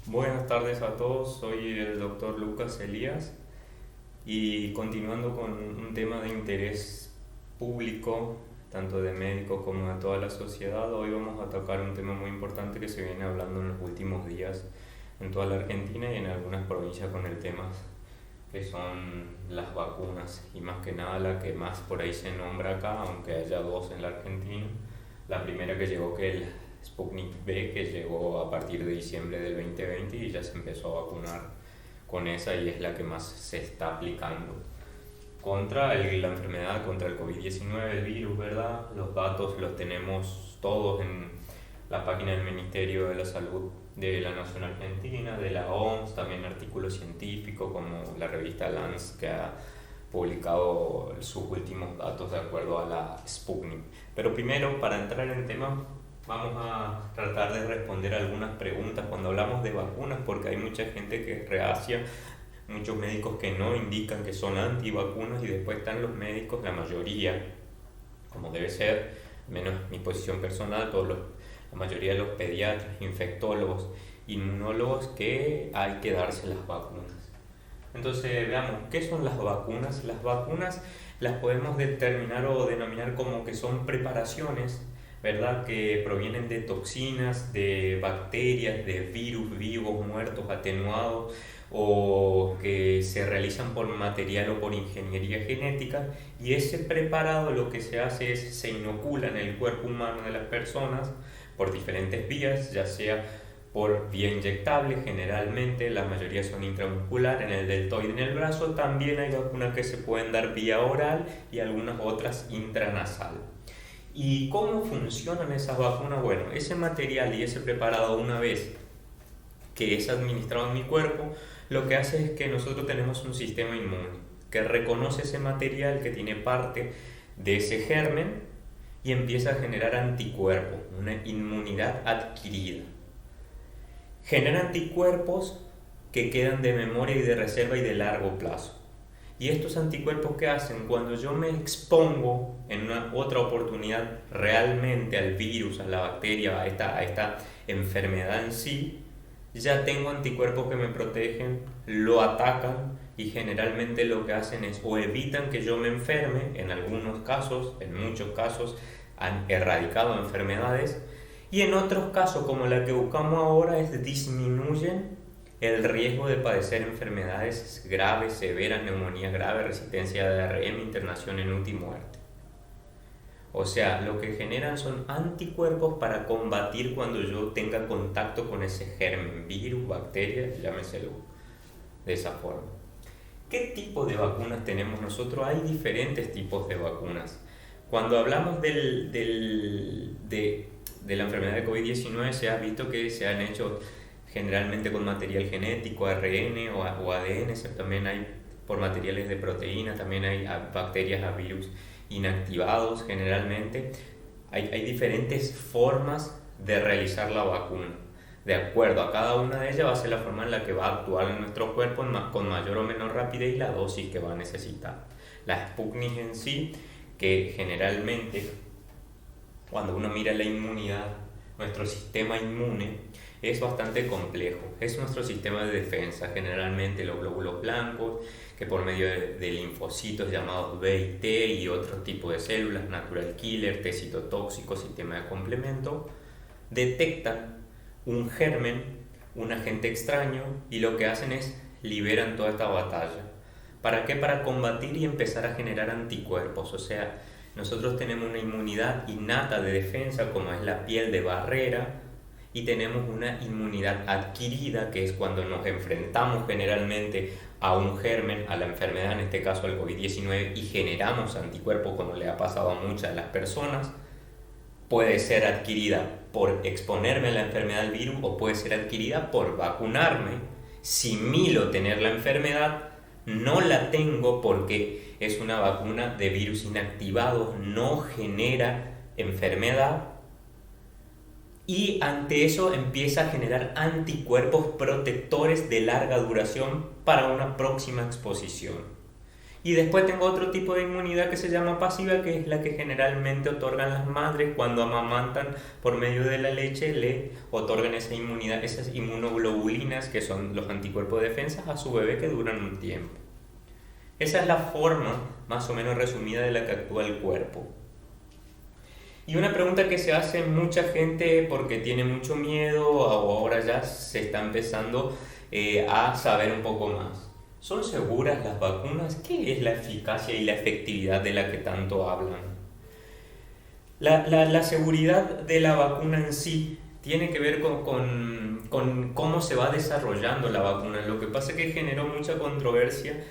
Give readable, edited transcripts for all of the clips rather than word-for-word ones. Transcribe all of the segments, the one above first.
Buenas tardes a todos, soy el doctor Lucas Elías y continuando con un tema de interés público, tanto de médicos como de toda la sociedad, hoy vamos a tocar un tema muy importante que se viene hablando en los últimos días en toda la Argentina y en algunas provincias con el tema que son las vacunas y más que nada la que más por ahí se nombra acá, aunque haya dos en la Argentina. La primera que llegó, que el Sputnik V, que llegó a partir de diciembre del 2020 y ya se empezó a vacunar con esa y es la que más se está aplicando contra la enfermedad, contra el COVID-19, el virus, ¿verdad? Los datos los tenemos todos en la página del Ministerio de la Salud de la Nación Argentina, de la OMS, también artículos científicos como la revista Lance que ha publicado sus últimos datos de acuerdo a la Sputnik. Pero primero, para entrar en tema, vamos a tratar de responder algunas preguntas cuando hablamos de vacunas, porque hay mucha gente que es reacia, muchos médicos que no indican que son antivacunas y después están los médicos, la mayoría, como debe ser, menos mi posición personal, la mayoría de los pediatras, infectólogos, inmunólogos, que hay que darse las vacunas. Entonces, veamos, ¿qué son las vacunas? Las vacunas las podemos determinar o denominar como que son preparaciones, ¿verdad? Que provienen de toxinas, de bacterias, de virus vivos, muertos, atenuados, o que se realizan por material o por ingeniería genética, y ese preparado lo que se hace es se inocula en el cuerpo humano de las personas por diferentes vías, ya sea por vía inyectable, generalmente la mayoría son intramuscular, en el deltoide, en el brazo. También hay vacunas que se pueden dar vía oral y algunas otras intranasal. ¿Y cómo funcionan esas vacunas? Bueno, ese material y ese preparado, una vez que es administrado en mi cuerpo, lo que hace es que nosotros tenemos un sistema inmune que reconoce ese material que tiene parte de ese germen y empieza a generar anticuerpos, una inmunidad adquirida. Genera anticuerpos que quedan de memoria y de reserva y de largo plazo. ¿Y estos anticuerpos qué hacen? Cuando yo me expongo en una otra oportunidad realmente al virus, a la bacteria, a esta enfermedad en sí, ya tengo anticuerpos que me protegen, lo atacan y generalmente lo que hacen es o evitan que yo me enferme, en algunos casos, en muchos casos han erradicado enfermedades, y en otros casos, como la que buscamos ahora, es disminuyen el riesgo de padecer enfermedades graves, severas, neumonía grave, resistencia de ARM, internación en UTI y muerte. O sea, lo que generan son anticuerpos para combatir cuando yo tenga contacto con ese germen, virus, bacteria, llámeselo de esa forma. ¿Qué tipo de vacunas tenemos nosotros? Hay diferentes tipos de vacunas. Cuando hablamos de la enfermedad de COVID-19, se ha visto que se han hecho generalmente con material genético, ARN o ADN, también hay por materiales de proteína, también hay bacterias a virus inactivados generalmente. Hay diferentes formas de realizar la vacuna. De acuerdo a cada una de ellas va a ser la forma en la que va a actuar en nuestro cuerpo con mayor o menor rapidez y la dosis que va a necesitar. La Sputnik en sí, que generalmente cuando uno mira la inmunidad, nuestro sistema inmune es bastante complejo. Es nuestro sistema de defensa, generalmente los glóbulos blancos, que por medio de linfocitos llamados B y T y otros tipos de células, natural killer, T citotóxico, sistema de complemento, detectan un germen, un agente extraño, y lo que hacen es liberan toda esta batalla. ¿Para qué? Para combatir y empezar a generar anticuerpos. O sea, nosotros tenemos una inmunidad innata de defensa, como es la piel de barrera, y tenemos una inmunidad adquirida, que es cuando nos enfrentamos generalmente a un germen, a la enfermedad, en este caso al COVID-19, y generamos anticuerpos, como le ha pasado a muchas de las personas. Puede ser adquirida por exponerme a la enfermedad del virus o puede ser adquirida por vacunarme. Similo tener la enfermedad, no la tengo porque es una vacuna de virus inactivados, no genera enfermedad, y ante eso empieza a generar anticuerpos protectores de larga duración para una próxima exposición. Y después tengo otro tipo de inmunidad que se llama pasiva, que es la que generalmente otorgan las madres cuando amamantan por medio de la leche, le otorgan esa inmunidad, esas inmunoglobulinas, que son los anticuerpos de defensa, a su bebé que duran un tiempo. Esa es la forma más o menos resumida de la que actúa el cuerpo. Y una pregunta que se hace mucha gente porque tiene mucho miedo o ahora ya se está empezando a saber un poco más. ¿Son seguras las vacunas? ¿Qué es la eficacia y la efectividad de la que tanto hablan? La seguridad de la vacuna en sí tiene que ver con cómo se va desarrollando la vacuna. Lo que pasa es que generó mucha controversia,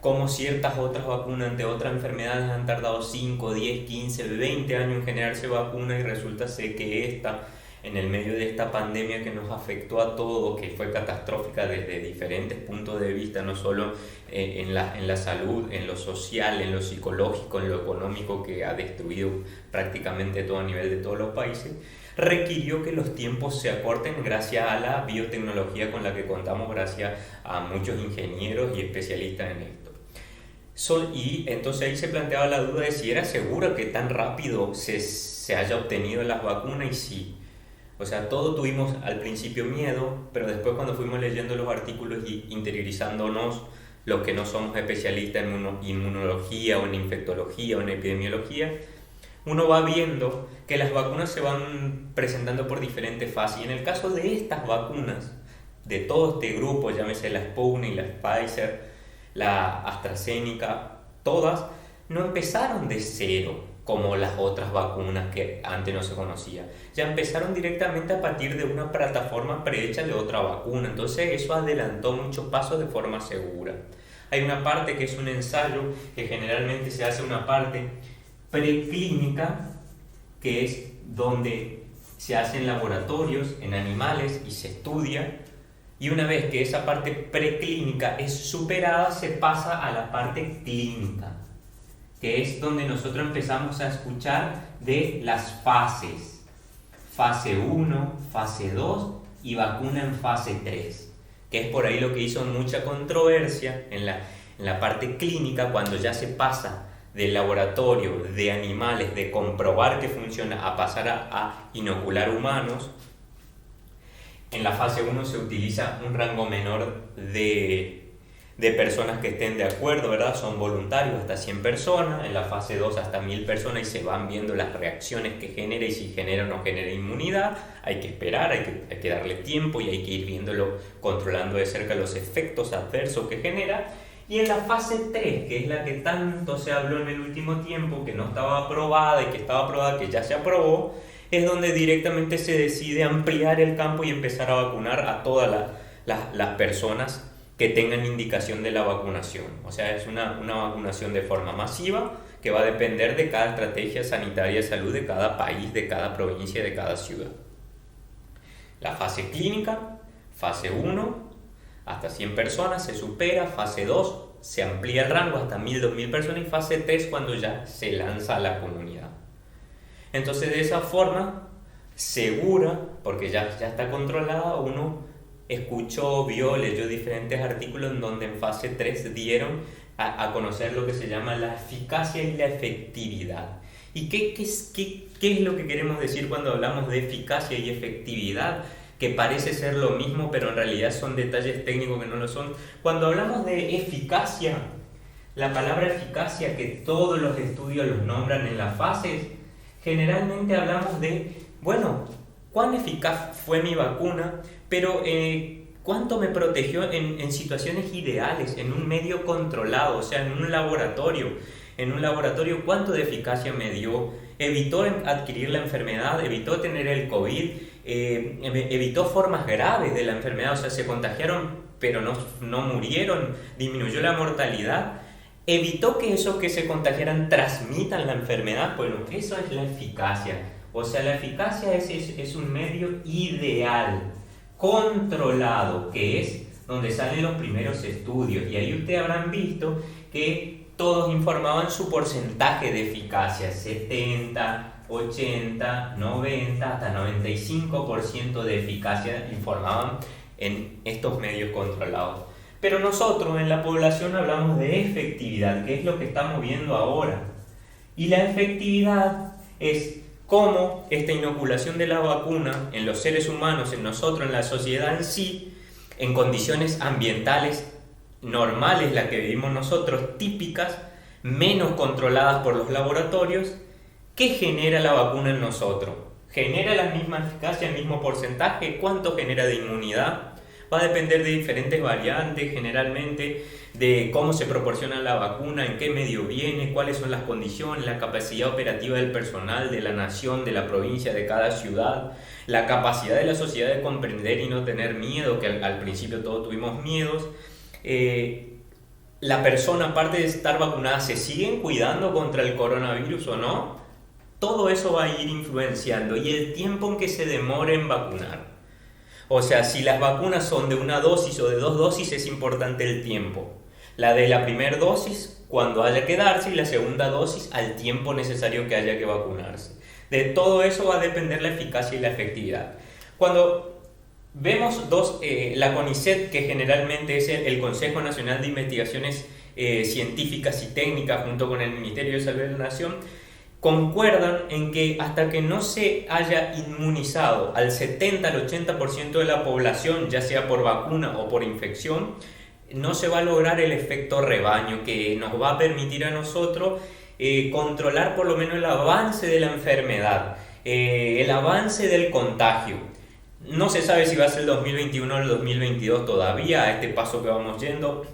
como ciertas otras vacunas de otras enfermedades han tardado 5, 10, 15, 20 años en generarse vacuna, y resulta ser que esta, en el medio de esta pandemia que nos afectó a todos, que fue catastrófica desde diferentes puntos de vista, no solo en la salud, en lo social, en lo psicológico, en lo económico, que ha destruido prácticamente todo a nivel de todos los países, requirió que los tiempos se acorten gracias a la biotecnología con la que contamos, gracias a muchos ingenieros y especialistas en esto. Y entonces ahí se planteaba la duda de si era seguro que tan rápido se haya obtenido las vacunas, y sí. O sea, todos tuvimos al principio miedo, pero después cuando fuimos leyendo los artículos y interiorizándonos, los que no somos especialistas en inmunología o en infectología o en epidemiología, uno va viendo que las vacunas se van presentando por diferentes fases. Y en el caso de estas vacunas, de todo este grupo, llámese la Sputnik, la Pfizer, la AstraZeneca, todas no empezaron de cero como las otras vacunas que antes no se conocía. Ya empezaron directamente a partir de una plataforma prehecha de otra vacuna. Entonces eso adelantó muchos pasos de forma segura. Hay una parte que es un ensayo, que generalmente se hace una parte preclínica, que es donde se hace en laboratorios, en animales, y se estudia. Y una vez que esa parte preclínica es superada, se pasa a la parte clínica, que es donde nosotros empezamos a escuchar de las fases. Fase 1, fase 2 y vacuna en fase 3, que es por ahí lo que hizo mucha controversia en la parte clínica, cuando ya se pasa del laboratorio, de animales, de comprobar que funciona, a pasar a inocular humanos. En la fase 1 se utiliza un rango menor de personas que estén de acuerdo, ¿verdad? Son voluntarios, hasta 100 personas. En la fase 2 hasta 1000 personas, y se van viendo las reacciones que genera y si genera o no genera inmunidad. Hay que esperar, hay que darle tiempo y hay que ir viéndolo, controlando de cerca los efectos adversos que genera. Y en la fase 3, que es la que tanto se habló en el último tiempo, que no estaba aprobada y que estaba aprobada, que ya se aprobó, es donde directamente se decide ampliar el campo y empezar a vacunar a todas las personas que tengan indicación de la vacunación. O sea, es una vacunación de forma masiva que va a depender de cada estrategia sanitaria de salud de cada país, de cada provincia, de cada ciudad. La fase clínica, fase 1, hasta 100 personas se supera, fase 2 se amplía el rango hasta 1000, 2000 personas, y fase 3 cuando ya se lanza a la comunidad. Entonces, de esa forma segura, porque ya está controlada, uno escuchó, vio, leyó diferentes artículos en donde en fase 3 dieron a conocer lo que se llama la eficacia y la efectividad. ¿Y qué es lo que queremos decir cuando hablamos de eficacia y efectividad? Que parece ser lo mismo, pero en realidad son detalles técnicos que no lo son. Cuando hablamos de eficacia, la palabra eficacia, que todos los estudios los nombran en las fases, generalmente hablamos de, bueno, cuán eficaz fue mi vacuna, pero cuánto me protegió en situaciones ideales, en un medio controlado, o sea, en un laboratorio. En un laboratorio, cuánto de eficacia me dio, evitó adquirir la enfermedad, evitó tener el COVID, evitó formas graves de la enfermedad, o sea, se contagiaron pero no murieron, disminuyó la mortalidad, evitó que esos que se contagiaran transmitan la enfermedad. Bueno, eso es la eficacia. O sea, la eficacia es un medio ideal, controlado, que es donde salen los primeros estudios. Y ahí ustedes habrán visto que todos informaban su porcentaje de eficacia, 70, 80, 90, hasta 95% de eficacia informaban en estos medios controlados. Pero nosotros en la población hablamos de efectividad, que es lo que estamos viendo ahora. Y la efectividad es cómo esta inoculación de la vacuna en los seres humanos, en nosotros, en la sociedad en sí, en condiciones ambientales normales, las que vivimos nosotros, típicas, menos controladas por los laboratorios, ¿qué genera la vacuna en nosotros? ¿Genera la misma eficacia, el mismo porcentaje? ¿Cuánto genera de inmunidad? Va a depender de diferentes variantes, generalmente, de cómo se proporciona la vacuna, en qué medio viene, cuáles son las condiciones, la capacidad operativa del personal, de la nación, de la provincia, de cada ciudad, la capacidad de la sociedad de comprender y no tener miedo, que al principio todos tuvimos miedos. La persona, aparte de estar vacunada, ¿se siguen cuidando contra el coronavirus o no? Todo eso va a ir influenciando, y el tiempo en que se demore en vacunar. O sea, si las vacunas son de una dosis o de 2 dosis, es importante el tiempo. La de la primera dosis, cuando haya que darse, y la segunda dosis, al tiempo necesario que haya que vacunarse. De todo eso va a depender la eficacia y la efectividad. Cuando vemos la CONICET, que generalmente es el Consejo Nacional de Investigaciones Científicas y Técnicas, junto con el Ministerio de Salud de la Nación, concuerdan en que hasta que no se haya inmunizado al 70 al 80% de la población, ya sea por vacuna o por infección, no se va a lograr el efecto rebaño que nos va a permitir a nosotros controlar por lo menos el avance de la enfermedad, el avance del contagio. No se sabe si va a ser el 2021 o el 2022 todavía, a este paso que vamos yendo.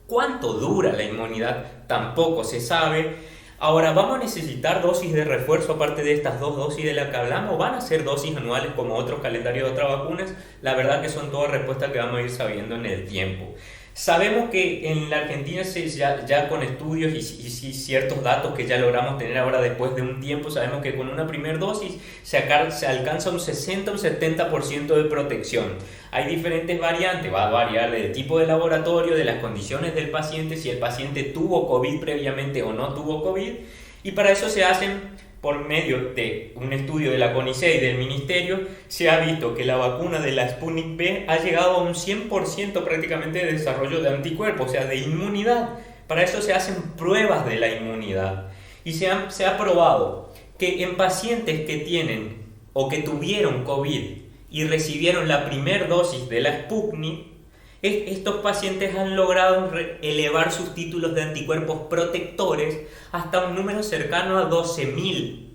¿Cuánto dura la inmunidad? Tampoco se sabe. Ahora, ¿vamos a necesitar dosis de refuerzo aparte de estas 2 dosis de las que hablamos? ¿Van a ser dosis anuales como otros calendarios de otras vacunas? La verdad que son todas respuestas que vamos a ir sabiendo en el tiempo. Sabemos que en la Argentina ya con estudios y ciertos datos que ya logramos tener ahora después de un tiempo, sabemos que con una primera dosis se alcanza un 60 o un 70% de protección. Hay diferentes variantes, va a variar del tipo de laboratorio, de las condiciones del paciente, si el paciente tuvo COVID previamente o no tuvo COVID, y para eso se hacen, por medio de un estudio de la CONICET y del Ministerio, se ha visto que la vacuna de la Sputnik V ha llegado a un 100% prácticamente de desarrollo de anticuerpos, o sea, de inmunidad. Para eso se hacen pruebas de la inmunidad. Y se ha probado que en pacientes que tienen o que tuvieron COVID y recibieron la primera dosis de la Sputnik, estos pacientes han logrado elevar sus títulos de anticuerpos protectores hasta un número cercano a 12.000.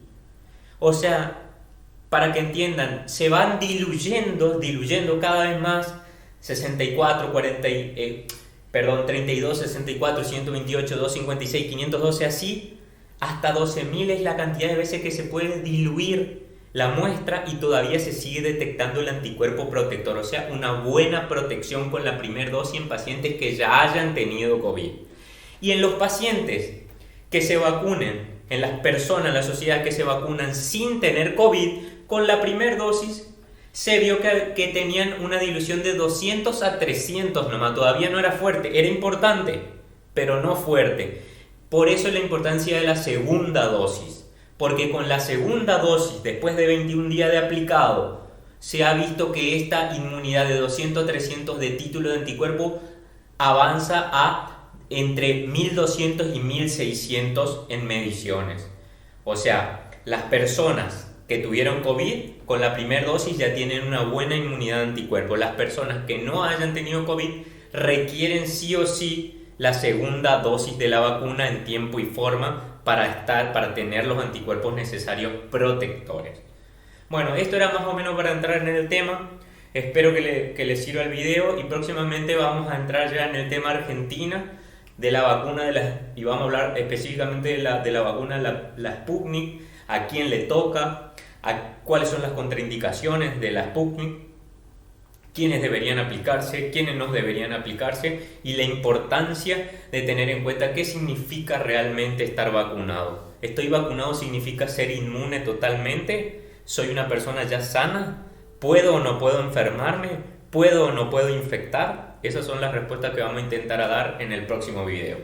O sea, para que entiendan, se van diluyendo cada vez más 32, 64, 128, 256, 512, así, hasta 12.000 es la cantidad de veces que se puede diluir la muestra y todavía se sigue detectando el anticuerpo protector, o sea, una buena protección con la primera dosis en pacientes que ya hayan tenido COVID. Y en los pacientes que se vacunen, en las personas, la sociedad que se vacunan sin tener COVID, con la primera dosis se vio que tenían una dilución de 200 a 300 nomás, todavía no era fuerte, era importante, pero no fuerte. Por eso la importancia de la segunda dosis. Porque con la segunda dosis, después de 21 días de aplicado, se ha visto que esta inmunidad de 200 a 300 de título de anticuerpo avanza a entre 1200 y 1600 en mediciones. O sea, las personas que tuvieron COVID con la primera dosis ya tienen una buena inmunidad de anticuerpo. Las personas que no hayan tenido COVID requieren sí o sí la segunda dosis de la vacuna en tiempo y forma para tener los anticuerpos necesarios protectores. Bueno, esto era más o menos para entrar en el tema. Espero que les sirva el video y próximamente vamos a entrar ya en el tema Argentina de la vacuna y vamos a hablar específicamente de la vacuna la Sputnik, a quién le toca, cuáles son las contraindicaciones de la Sputnik, quiénes deberían aplicarse, quiénes no deberían aplicarse y la importancia de tener en cuenta qué significa realmente estar vacunado. ¿Estoy vacunado significa ser inmune totalmente? ¿Soy una persona ya sana? ¿Puedo o no puedo enfermarme? ¿Puedo o no puedo infectar? Esas son las respuestas que vamos a intentar dar en el próximo video.